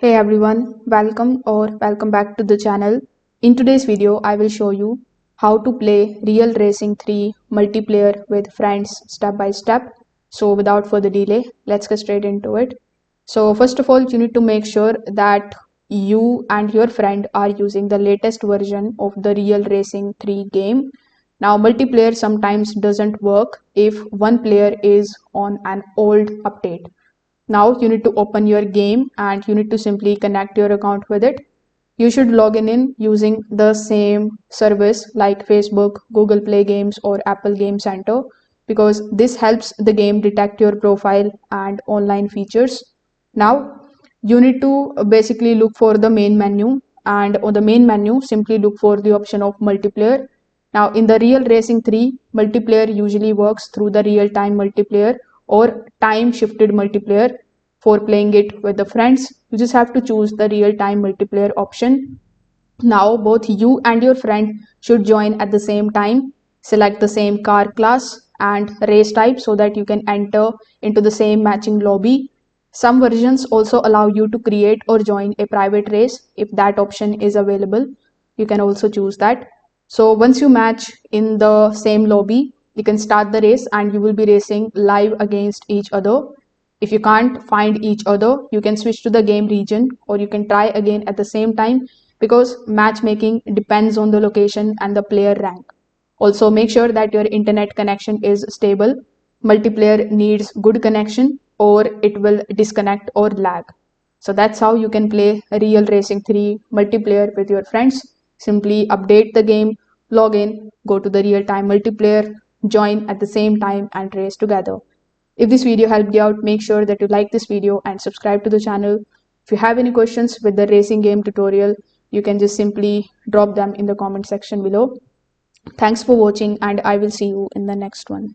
Hey everyone, welcome back to the channel. In today's video, I will show you how to play Real Racing 3 multiplayer with friends step by step. So without further delay, let's get straight into it. So first of all, you need to make sure that you and your friend are using the latest version of the Real Racing 3 game. Now multiplayer sometimes doesn't work if one player is on an old update. Now you need to open your game and you need to simply connect your account with it. You should log in using the same service like Facebook, Google Play Games, or Apple Game Center because this helps the game detect your profile and online features. Now you need to basically look for the main menu, and on the main menu simply look for the option of multiplayer. Now in the Real Racing 3, multiplayer usually works through the real time multiplayer or time shifted multiplayer. For playing it with the friends, you just have to choose the real time multiplayer option. Now both you and your friend should join at the same time. Select the same car class and race type so that you can enter into the same matching lobby. Some versions also allow you to create or join a private race. If that option is available, you can also choose that. So once you match in the same lobby, you can start the race and you will be racing live against each other. If you can't find each other, you can switch to the game region or you can try again at the same time because matchmaking depends on the location and the player rank. Also, make sure that your internet connection is stable. Multiplayer needs good connection or it will disconnect or lag. So that's how you can play Real Racing 3 multiplayer with your friends. Simply update the game, log in, go to the real time multiplayer, join at the same time and race together. If this video helped you out, make sure that you like this video and subscribe to the channel. If you have any questions with the racing game tutorial, you can just simply drop them in the comment section below. Thanks for watching and I will see you in the next one.